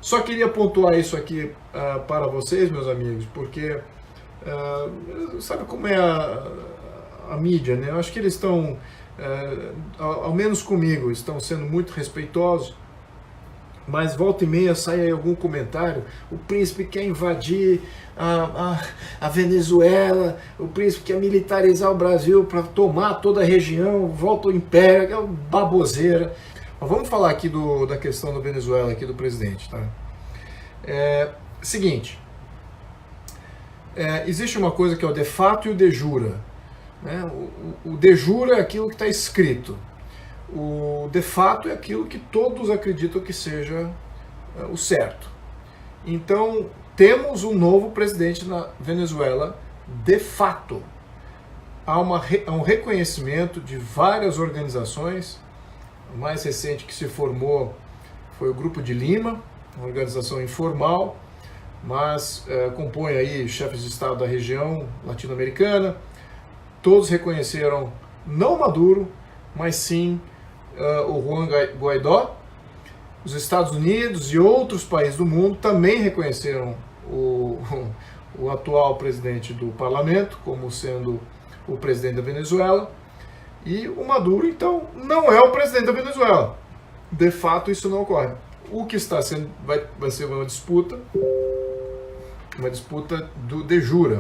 Só queria pontuar isso aqui para vocês, meus amigos, porque sabe como é a mídia, né? Eu acho que eles estão, ao menos comigo, estão sendo muito respeitosos, mas volta e meia sai aí algum comentário, o príncipe quer invadir a Venezuela, o príncipe quer militarizar o Brasil para tomar toda a região, volta o império, que é uma baboseira. Mas vamos falar aqui da questão da Venezuela, aqui do presidente, tá? Seguinte, existe uma coisa que é o de fato e o de jure, né? O de jure é aquilo que está escrito. O de fato é aquilo que todos acreditam que seja o certo. Então, temos um novo presidente na Venezuela, de fato. Há um reconhecimento de várias organizações. O mais recente que se formou foi o Grupo de Lima, uma organização informal, mas compõe aí chefes de Estado da região latino-americana. Todos reconheceram não Maduro, mas sim o Juan Guaidó. Os Estados Unidos e outros países do mundo também reconheceram o atual presidente do parlamento como sendo o presidente da Venezuela. E o Maduro, então, não é o presidente da Venezuela. De fato, isso não ocorre. O que está sendo vai ser uma disputa do de jure,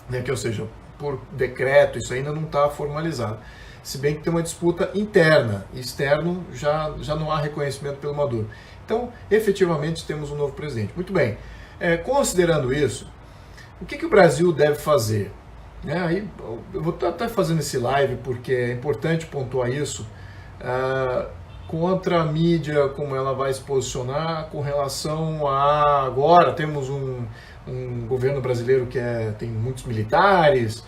né? Que, ou seja, por decreto, isso ainda não está formalizado. Se bem que tem uma disputa interna, externo já não há reconhecimento pelo Maduro. Então, efetivamente, temos um novo presidente. Muito bem, considerando isso, o que o Brasil deve fazer? Aí, eu vou estar fazendo esse live porque é importante pontuar isso, contra a mídia, como ela vai se posicionar com relação a... Agora temos um governo brasileiro que tem muitos militares,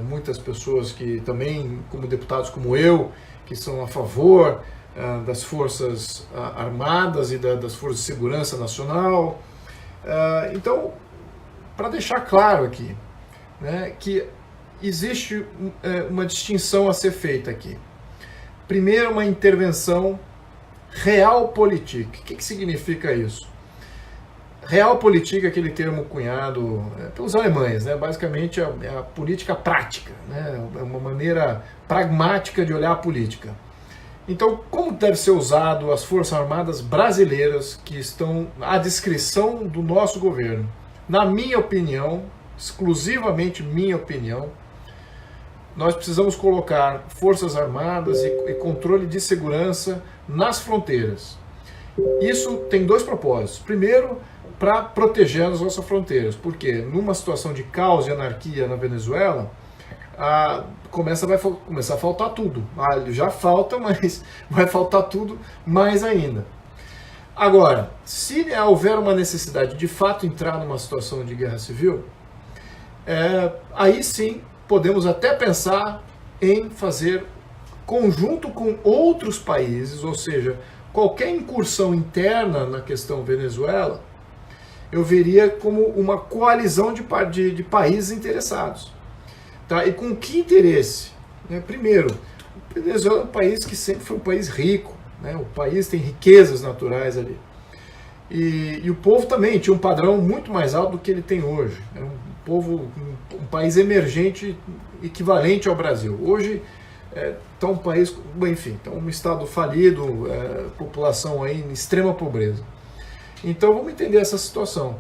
muitas pessoas que também, como deputados como eu, que são a favor das forças armadas e das forças de segurança nacional. Então, para deixar claro aqui, né, que existe uma distinção a ser feita aqui. Primeiro, uma intervenção realpolitik. O que significa isso? Realpolitik é aquele termo cunhado pelos alemães, né? Basicamente é a política prática, né? É uma maneira pragmática de olhar a política. Então, como deve ser usado as Forças Armadas brasileiras que estão à discrição do nosso governo? Na minha opinião, exclusivamente minha opinião, nós precisamos colocar Forças Armadas e controle de segurança nas fronteiras. Isso tem dois propósitos. Primeiro, para proteger as nossas fronteiras, porque numa situação de caos e anarquia na Venezuela, vai começar a faltar tudo. Já falta, mas vai faltar tudo mais ainda. Agora, se houver uma necessidade de fato entrar numa situação de guerra civil, aí sim podemos até pensar em fazer conjunto com outros países, ou seja, qualquer incursão interna na questão Venezuela, eu veria como uma coalizão de países interessados. Tá? E com que interesse? Primeiro, a Venezuela é um país que sempre foi um país rico, né? O país tem riquezas naturais ali. E o povo também tinha um padrão muito mais alto do que ele tem hoje. Era um país emergente equivalente ao Brasil. Hoje está um país, enfim, está um estado falido, população aí em extrema pobreza. Então vamos entender essa situação.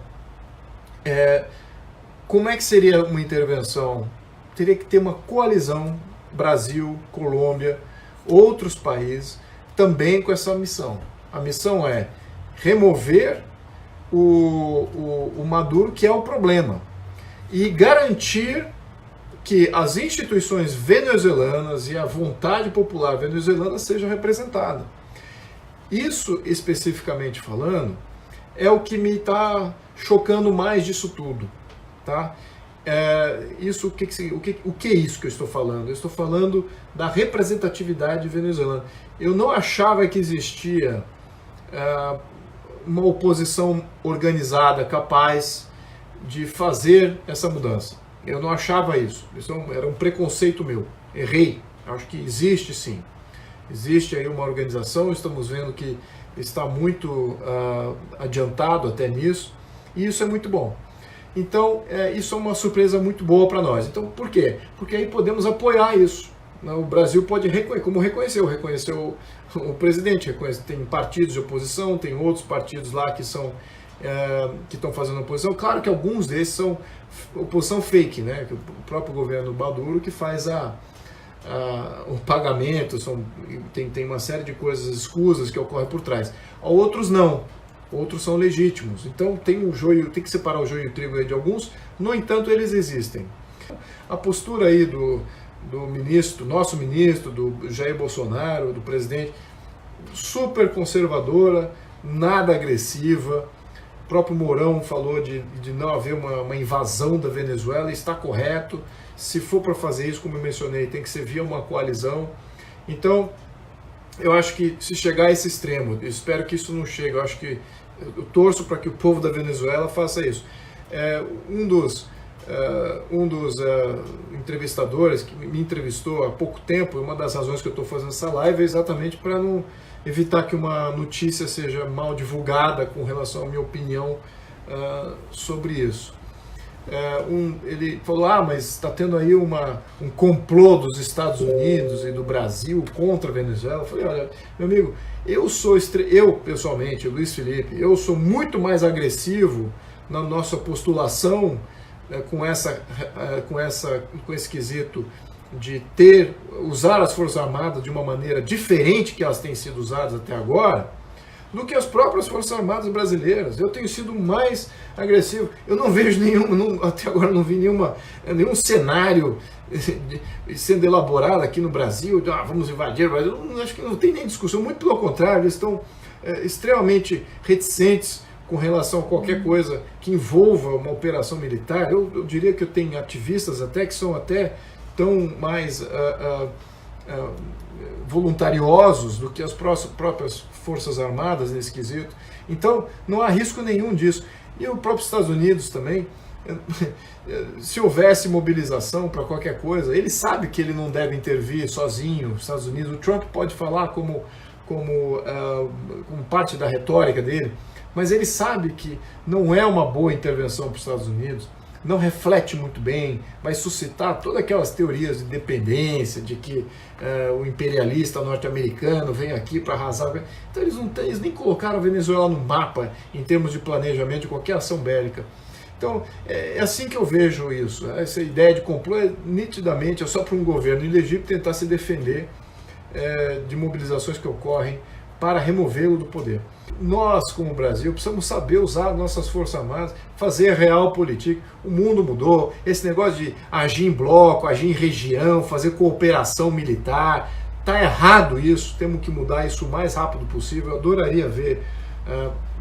Como é que seria uma intervenção? Teria que ter uma coalizão, Brasil, Colômbia, outros países, também com essa missão. A missão é remover o Maduro, que é o problema, e garantir que as instituições venezuelanas e a vontade popular venezuelana sejam representadas. Isso, especificamente falando, é o que me está chocando mais disso tudo. Tá? O que é isso que eu estou falando? Eu estou falando da representatividade venezuelana. Eu não achava que existia uma oposição organizada capaz de fazer essa mudança. Eu não achava isso. Isso era um preconceito meu. Errei. Acho que existe sim. Existe aí uma organização, estamos vendo que está muito adiantado até nisso, e isso é muito bom. Então, isso é uma surpresa muito boa para nós. Então, por quê? Porque aí podemos apoiar isso. O Brasil pode reconhecer, como reconheceu o presidente, tem partidos de oposição, tem outros partidos lá que estão fazendo oposição. Claro que alguns desses são oposição fake, né? O próprio governo Maduro que faz o pagamento, tem uma série de coisas escusas que ocorrem por trás. Outros não, outros são legítimos. Então tem que separar o joio e o trigo aí de alguns, no entanto eles existem. A postura aí do nosso ministro, do Jair Bolsonaro, do presidente, super conservadora, nada agressiva. O próprio Mourão falou de não haver uma invasão da Venezuela, está correto. Se for para fazer isso, como eu mencionei, tem que ser via uma coalizão. Então, eu acho que se chegar a esse extremo, eu espero que isso não chegue, eu torço para que o povo da Venezuela faça isso. Um dos entrevistadores que me entrevistou há pouco tempo, uma das razões que eu estou fazendo essa live é exatamente para não evitar que uma notícia seja mal divulgada com relação à minha opinião sobre isso. Ele falou, mas está tendo aí um complô dos Estados Unidos e do Brasil contra a Venezuela. Eu falei, olha, meu amigo, eu pessoalmente, Luiz Felipe, eu sou muito mais agressivo na nossa postulação com esse quesito de usar as Forças Armadas de uma maneira diferente que elas têm sido usadas até agora, do que as próprias Forças Armadas brasileiras. Eu tenho sido mais agressivo. Eu não vejo até agora não vi nenhum cenário sendo elaborado aqui no Brasil, de vamos invadir o Brasil. Acho que não tem nem discussão, muito pelo contrário, eles estão extremamente reticentes com relação a qualquer coisa que envolva uma operação militar. Eu diria que eu tenho ativistas até que são até tão mais voluntariosos do que as próprias Forças Armadas nesse quesito. Então, não há risco nenhum disso. E o próprio Estados Unidos também, se houvesse mobilização para qualquer coisa, ele sabe que ele não deve intervir sozinho, os Estados Unidos. O Trump pode falar como parte da retórica dele, mas ele sabe que não é uma boa intervenção para os Estados Unidos, não reflete muito bem, vai suscitar todas aquelas teorias de dependência, de que o imperialista norte-americano vem aqui para arrasar. Então eles nem colocaram a Venezuela no mapa em termos de planejamento de qualquer ação bélica. Então é assim que eu vejo isso. Essa ideia de complô nitidamente é só para um governo ilegítimo tentar se defender de mobilizações que ocorrem para removê-lo do poder. Nós, como Brasil, precisamos saber usar nossas Forças Armadas, fazer real política. O mundo mudou, esse negócio de agir em bloco, agir em região, fazer cooperação militar, está errado isso, temos que mudar isso o mais rápido possível. Eu adoraria ver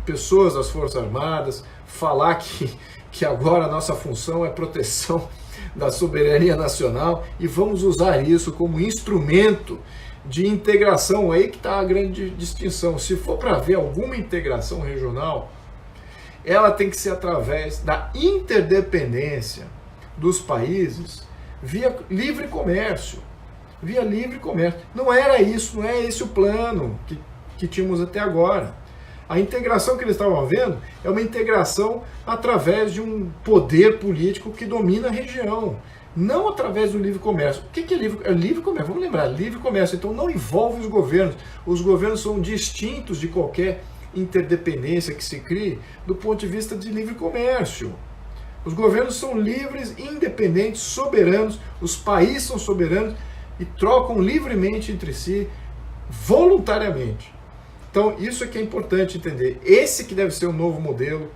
pessoas das Forças Armadas falar que agora a nossa função é proteção da soberania nacional e vamos usar isso como instrumento de integração. Aí que está a grande distinção. Se for para haver alguma integração regional, ela tem que ser através da interdependência dos países via livre comércio. Via livre comércio. Não era isso, não é esse o plano que tínhamos até agora. A integração que eles estavam vendo é uma integração através de um poder político que domina a região. Não através do livre comércio. O que é livre comércio? Vamos lembrar, livre comércio. Então não envolve os governos. Os governos são distintos de qualquer interdependência que se crie do ponto de vista de livre comércio. Os governos são livres, independentes, soberanos. Os países são soberanos e trocam livremente entre si, voluntariamente. Então isso é que é importante entender. Esse que deve ser o novo modelo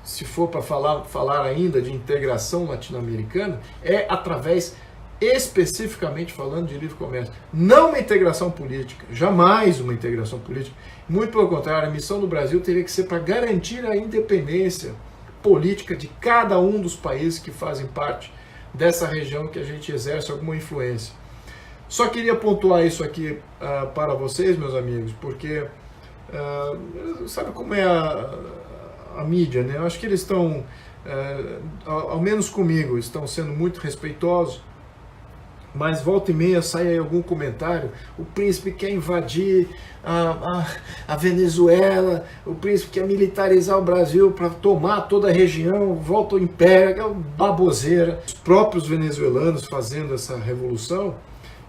se for para falar ainda de integração latino-americana, é através, especificamente falando de livre comércio. Não uma integração política, jamais uma integração política. Muito pelo contrário, a missão do Brasil teria que ser para garantir a independência política de cada um dos países que fazem parte dessa região que a gente exerce alguma influência. Só queria pontuar isso aqui para vocês, meus amigos, porque sabe como é a mídia, né? Eu acho que eles estão, ao menos comigo, estão sendo muito respeitosos mas volta e meia sai aí algum comentário, o príncipe quer invadir a Venezuela, o príncipe quer militarizar o Brasil para tomar toda a região, volta ao império, é uma baboseira. Os próprios venezuelanos fazendo essa revolução,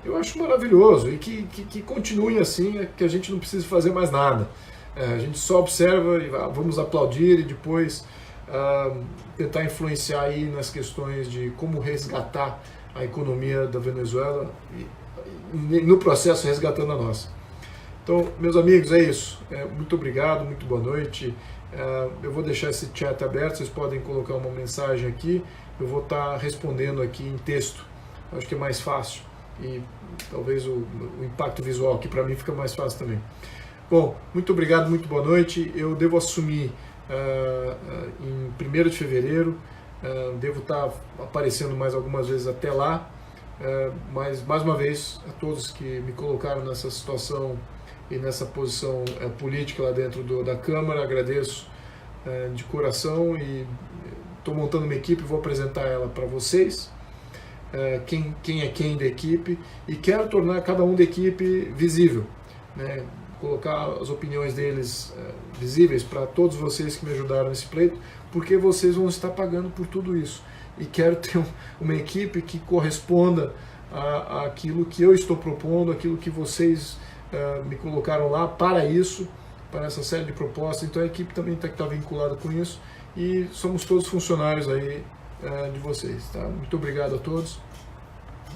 eu acho maravilhoso, e que continue assim, que a gente não precisa fazer mais nada. A gente só observa e vamos aplaudir e depois tentar influenciar aí nas questões de como resgatar a economia da Venezuela e no processo resgatando a nossa. Então, meus amigos, é isso. Muito obrigado, muito boa noite. Eu vou deixar esse chat aberto, vocês podem colocar uma mensagem aqui, eu vou estar respondendo aqui em texto. Acho que é mais fácil e talvez o impacto visual aqui para mim fica mais fácil também. Bom, muito obrigado, muito boa noite. Eu devo assumir em 1º de fevereiro, devo estar aparecendo mais algumas vezes até lá, mas mais uma vez a todos que me colocaram nessa situação e nessa posição política lá dentro da Câmara, agradeço de coração e estou montando uma equipe, vou apresentar ela para vocês, quem é quem da equipe, e quero tornar cada um da equipe visível, né? Colocar as opiniões deles visíveis para todos vocês que me ajudaram nesse pleito, porque vocês vão estar pagando por tudo isso. E quero ter uma equipe que corresponda àquilo que eu estou propondo, aquilo que vocês me colocaram lá para isso, para essa série de propostas. Então a equipe também tem que estar vinculada com isso e somos todos funcionários aí de vocês. Tá? Muito obrigado a todos,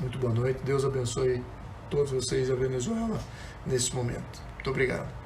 muito boa noite, Deus abençoe todos vocês e a Venezuela nesse momento. Muito obrigado.